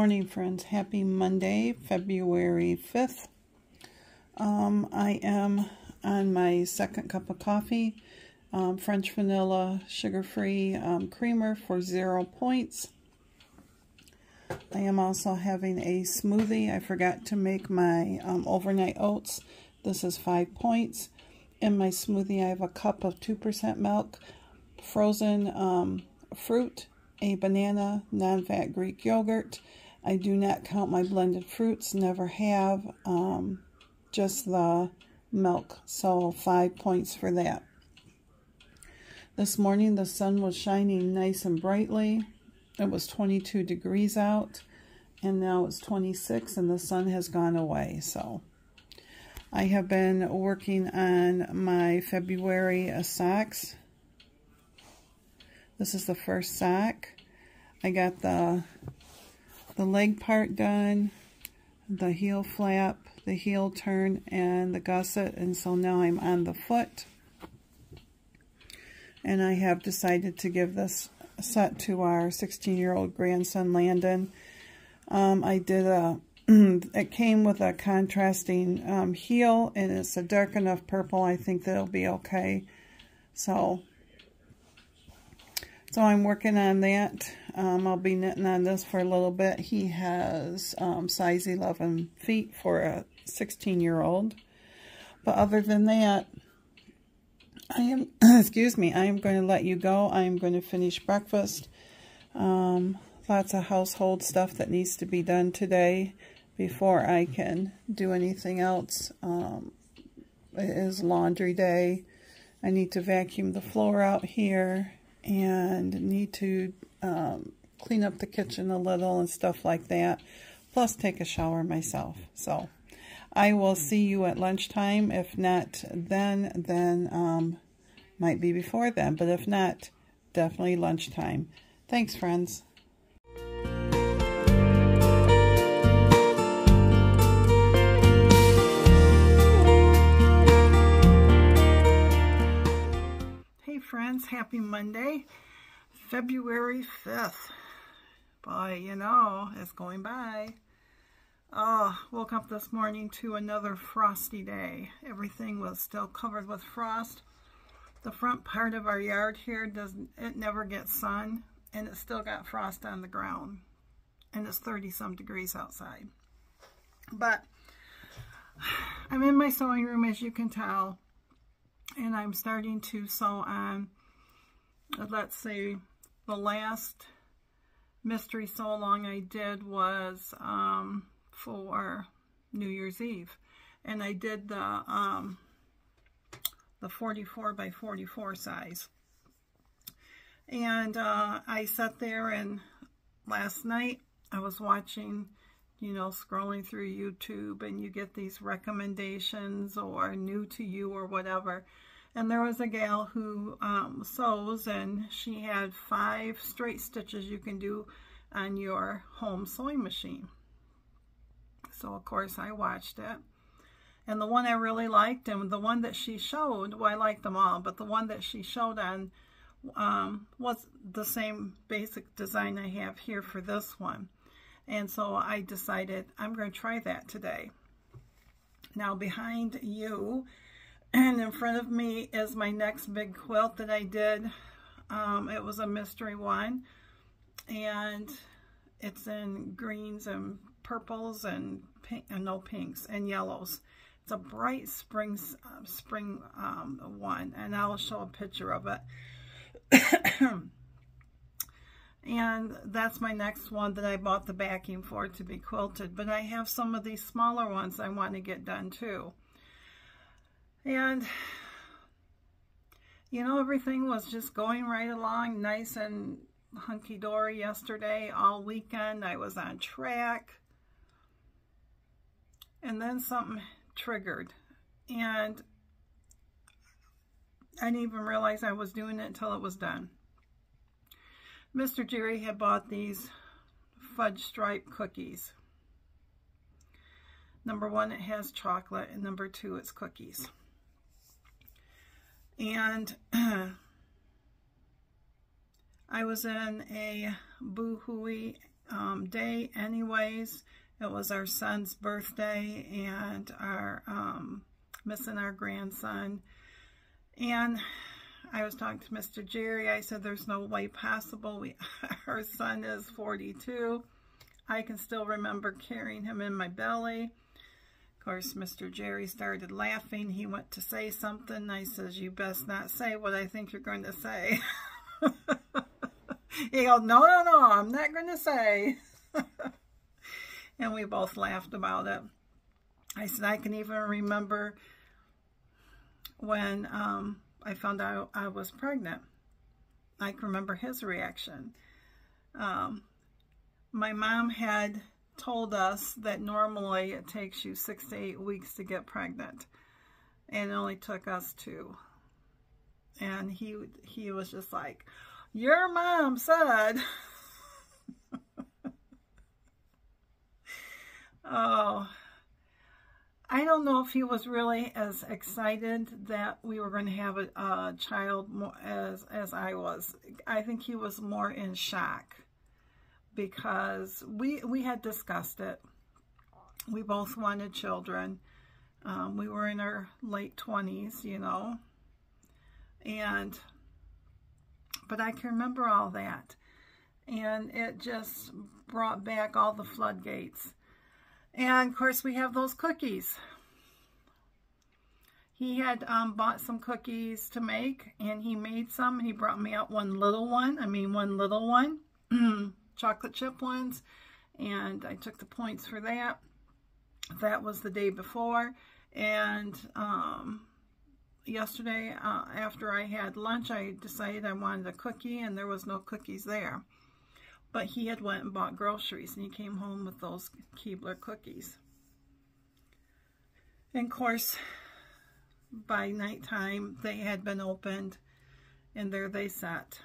morning, friends. Happy Monday, February 5th. I am on my second cup of coffee. French vanilla, sugar-free creamer for 0 points. I am also having a smoothie. I forgot to make my overnight oats. This is 5 points. In my smoothie, I have a cup of 2% milk, frozen fruit, a banana, non-fat Greek yogurt. I do not count my blended fruits, never have, just the milk. So 5 points for that. This morning the sun was shining nice and brightly. It was 22 degrees out, and now it's 26 and the sun has gone away. So I have been working on my February socks. This is the first sock. I got the leg part done, the heel flap, the heel turn, and the gusset, and so now I'm on the foot. And I have decided to give this set to our 16-year-old grandson, Landon. I did it came with a contrasting heel, and it's a dark enough purple. I think that'll be okay. So I'm working on that. I'll be knitting on this for a little bit. He has size 11 feet for a 16-year-old. But other than that, I am, excuse me, I am going to let you go. I am going to finish breakfast. Lots of household stuff that needs to be done today before I can do anything else. It is laundry day. I need to vacuum the floor out here and need to clean up the kitchen a little and stuff like that, plus take a shower myself. So I will see you at lunchtime. If not then might be before then, but if not, definitely lunchtime. Thanks, friends. Friends, happy Monday, February 5th. Boy, you know, it's going by. Woke up this morning to another frosty day. Everything was still covered with frost. The front part of our yard here, it never gets sun, and it still got frost on the ground. And it's 30-some degrees outside. But I'm in my sewing room, as you can tell. And I'm starting to sew on, let's see, the last mystery sew along I did was for New Year's Eve. And I did the 44 by 44 size. And I sat there, and last night I was watching, you know, scrolling through YouTube, and you get these recommendations or new to you or whatever. And there was a gal who sews, and she had 5 straight stitches you can do on your home sewing machine. So of course I watched it. And the one I really liked, and the one that she showed, well, I liked them all, but the one that she showed on was the same basic design I have here for this one. And so I decided I'm going to try that today. Now behind you and in front of me is my next big quilt that I did. It was a mystery one, and it's in greens and purples and pink, and no pinks and yellows. It's a bright spring one, and I'll show a picture of it. And that's my next one that I bought the backing for to be quilted. But I have some of these smaller ones I want to get done too. And, you know, everything was just going right along nice and hunky-dory yesterday. All weekend I was on track. And then something triggered. And I didn't even realize I was doing it until it was done. Mr. Jerry had bought these fudge stripe cookies. Number 1, it has chocolate, and number 2, it's cookies. And I was in a Boo Hooey day anyways. It was our son's birthday, and our missing our grandson. And I was talking to Mr. Jerry. I said, there's no way possible. Our son is 42. I can still remember carrying him in my belly. Of course, Mr. Jerry started laughing. He went to say something. I says, you best not say what I think you're going to say. He goes, no, I'm not going to say. And we both laughed about it. I said, I can even remember when I found out I was pregnant. I can remember his reaction. My mom had told us that normally it takes you 6 to 8 weeks to get pregnant, and it only took us 2. And he was just like, your mom said. Oh, I don't know if he was really as excited that we were going to have a child as I was. I think he was more in shock, because we had discussed it. We both wanted children. We were in our late 20s, you know. But I can remember all that. And it just brought back all the floodgates. And of course we have those cookies. He had bought some cookies to make, and he made some. He brought me out one little one. Chocolate chip ones, and I took the points for that. That was the day before. And yesterday, after I had lunch, I decided I wanted a cookie, and there was no cookies there. But he had went and bought groceries, and he came home with those Keebler cookies. And of course, by nighttime, they had been opened, and there they sat.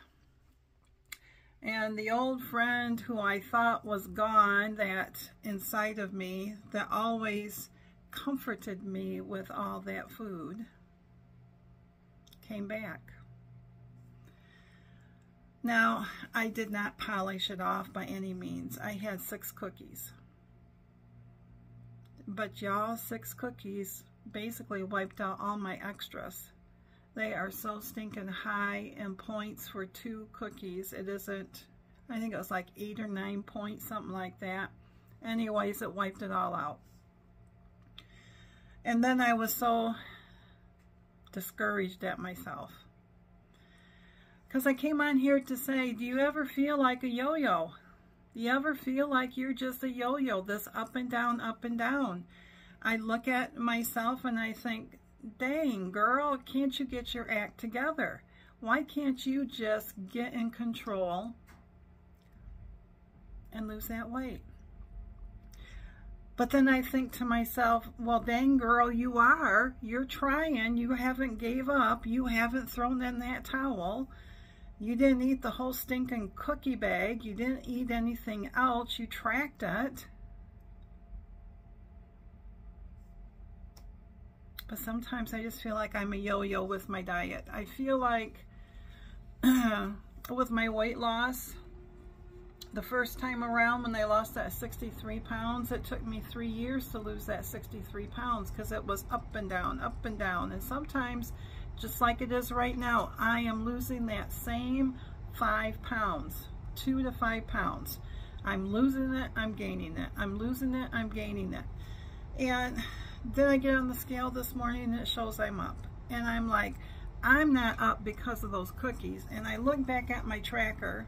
And the old friend who I thought was gone, that inside of me, that always comforted me with all that food, came back. Now, I did not polish it off by any means. I had 6 cookies. But y'all, 6 cookies basically wiped out all my extras. They are so stinking high in points for 2 cookies. It isn't, I think it was like 8 or 9 points, something like that. Anyways, it wiped it all out. And then I was so discouraged at myself, because I came on here to say, do you ever feel like a yo-yo? Do you ever feel like you're just a yo-yo, this up and down, up and down? I look at myself and I think, dang, girl, can't you get your act together? Why can't you just get in control and lose that weight? But then I think to myself, well, dang, girl, you are. You're trying. You haven't gave up. You haven't thrown in that towel. You didn't eat the whole stinking cookie bag. You didn't eat anything else. You tracked it. But sometimes I just feel like I'm a yo-yo with my diet. I feel like with my weight loss, the first time around when I lost that 63 pounds, it took me 3 years to lose that 63 pounds, because it was up and down, up and down. And sometimes, just like it is right now, I am losing that same 5 pounds, 2 to 5 pounds. I'm losing it, I'm gaining it. I'm losing it, I'm gaining it. And then I get on the scale this morning and it shows I'm up. And I'm like, I'm not up because of those cookies. And I look back at my tracker,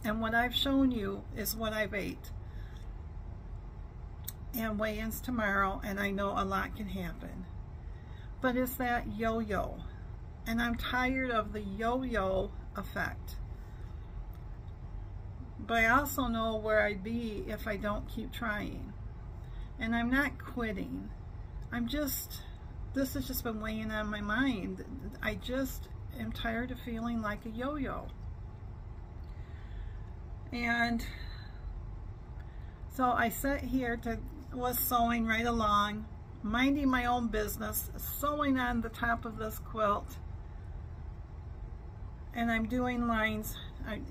and what I've shown you is what I've ate. And weigh-ins tomorrow, and I know a lot can happen. But it's that yo-yo. And I'm tired of the yo-yo effect. But I also know where I'd be if I don't keep trying. And I'm not quitting. This has just been weighing on my mind. I just am tired of feeling like a yo-yo. And so I sat here, was sewing right along, minding my own business, sewing on the top of this quilt. and I'm doing lines.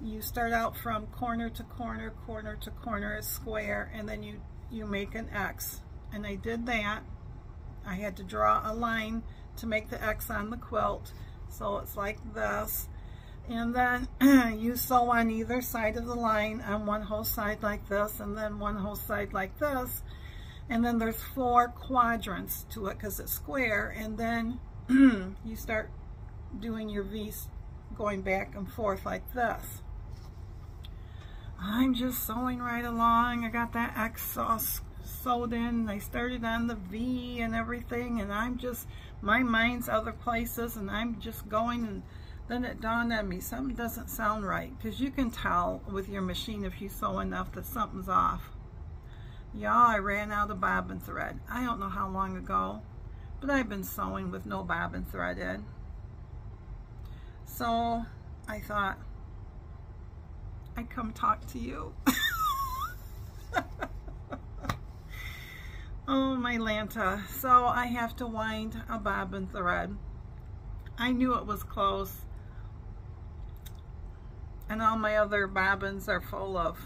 You start out from corner to corner, corner to corner, a square, and then you make an X. And I did that. I had to draw a line to make the X on the quilt, so it's like this. And then you sew on either side of the line, on one whole side like this, and then one whole side like this. And then there's 4 quadrants to it because it's square, and then you start doing your V's going back and forth like this. I'm just sewing right along. I got that X sewed in. I started on the V and everything, and I'm just, my mind's other places, and I'm just going, and then it dawned on me, something doesn't sound right, because you can tell with your machine if you sew enough that something's off. Y'all, I ran out of bobbin thread. I don't know how long ago, but I've been sewing with no bobbin thread in. So I thought I'd come talk to you. Oh, my Lanta. So I have to wind a bobbin thread. I knew it was close, and all my other bobbins are full of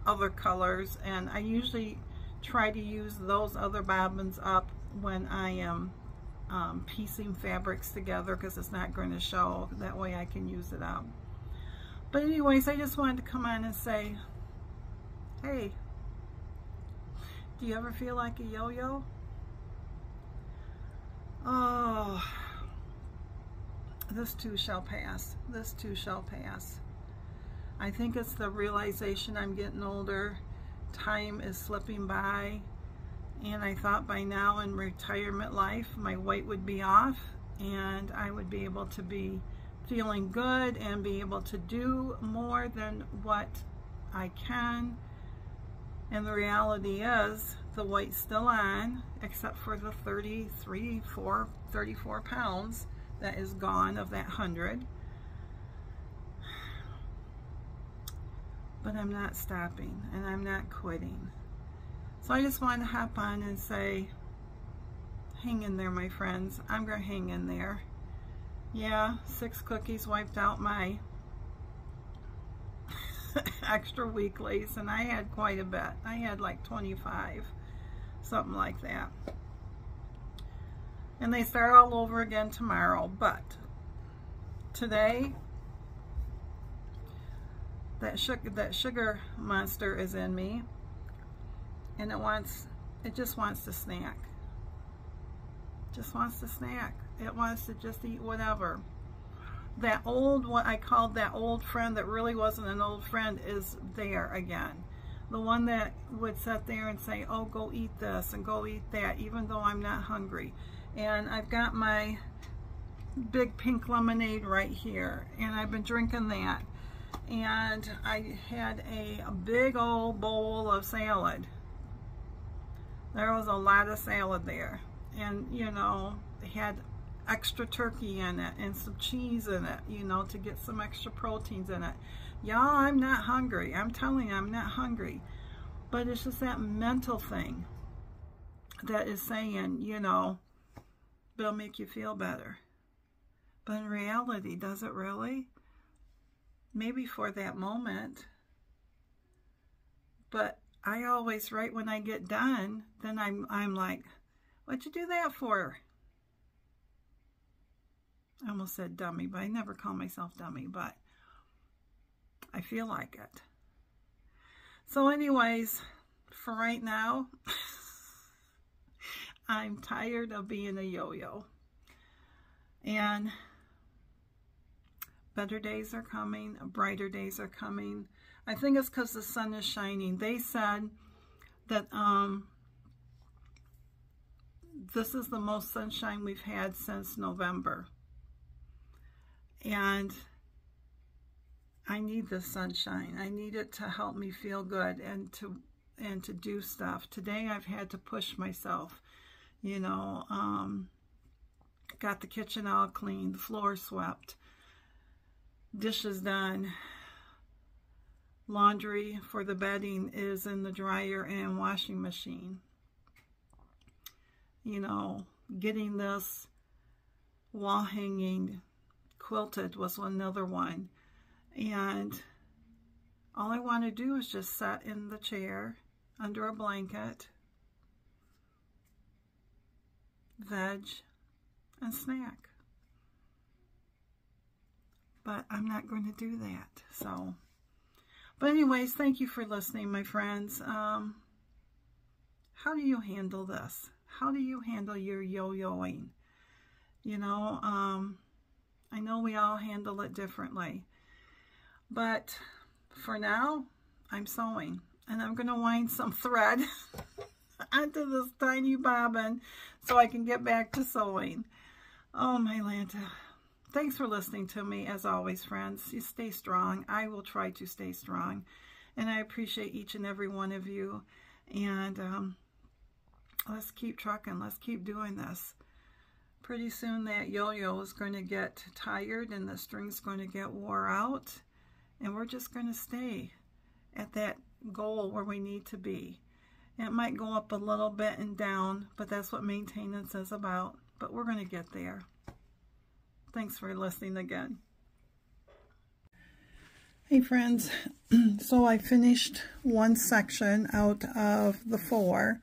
other colors, and I usually try to use those other bobbins up when I am piecing fabrics together, because it's not going to show. That way I can use it up. But anyways, I just wanted to come on and say, hey, do you ever feel like a yo-yo? Oh, this too shall pass. This too shall pass. I think it's the realization I'm getting older. Time is slipping by, and I thought by now in retirement life my weight would be off, and I would be able to be feeling good and be able to do more than what I can. And the reality is the weight's still on, except for the 34 pounds that is gone of that 100. But I'm not stopping, and I'm not quitting. So I just wanted to hop on and say, hang in there, my friends. I'm going to hang in there. Yeah, 6 cookies wiped out my extra weeklies, and I had quite a bit. I had like 25, something like that. And they start all over again tomorrow, but today that sugar monster is in me, and it just wants to snack. Just wants to snack. It wants to just eat whatever. That old, what I called that old friend that really wasn't an old friend, is there again. The one that would sit there and say, oh, go eat this and go eat that, even though I'm not hungry. And I've got my big pink lemonade right here, and I've been drinking that. And I had a big old bowl of salad. There was a lot of salad there. And, you know, they had extra turkey in it and some cheese in it, you know, to get some extra proteins in it. Y'all, I'm not hungry. I'm telling you, I'm not hungry. But it's just that mental thing that is saying, you know, it'll make you feel better. But in reality, does it really? Maybe for that moment. But I always, right when I get done, then I'm like, what'd you do that for? I almost said dummy, but I never call myself dummy, but I feel like it. So anyways, for right now, I'm tired of being a yo-yo. And better days are coming, brighter days are coming. I think it's because the sun is shining. They said that this is the most sunshine we've had since November. And I need the sunshine. I need it to help me feel good and to do stuff. Today I've had to push myself, you know, got the kitchen all clean, the floor swept, dishes done, laundry for the bedding is in the dryer and washing machine. You know, getting this wall hanging quilted was another one. And all I want to do is just sit in the chair under a blanket, veg, and snack. But I'm not going to do that. So, but anyways, thank you for listening, my friends. How do you handle this? How do you handle your yo-yoing? You know, I know we all handle it differently. But for now, I'm sewing. And I'm going to wind some thread onto this tiny bobbin so I can get back to sewing. Oh, my Lanta. Thanks for listening to me, as always, friends. You stay strong. I will try to stay strong. And I appreciate each and every one of you. And let's keep trucking. Let's keep doing this. Pretty soon that yo-yo is going to get tired and the string's going to get wore out. And we're just going to stay at that goal where we need to be. It might go up a little bit and down, but that's what maintenance is about. But we're going to get there. Thanks for listening again. Hey friends, so I finished one section out of the 4,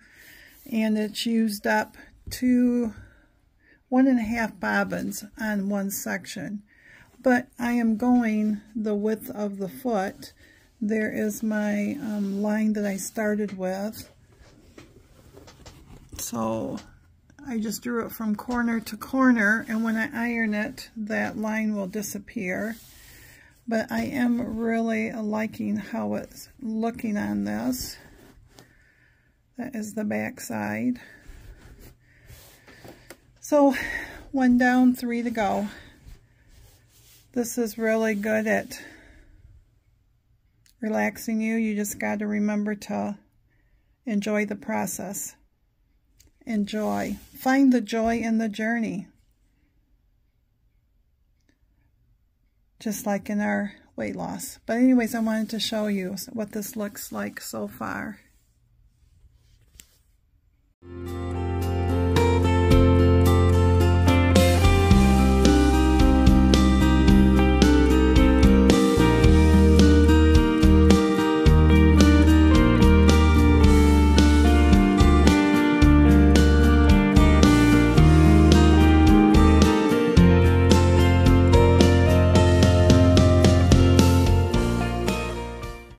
and it's used up 1.5 bobbins on one section. But I am going the width of the foot. There is my line that I started with. So I just drew it from corner to corner, and when I iron it, that line will disappear. But I am really liking how it's looking on this. That is the back side. So 1 down, 3 to go. This is really good at relaxing you. You just got to remember to enjoy the process. Enjoy. Find the joy in the journey. Just like in our weight loss. But anyways, I wanted to show you what this looks like so far.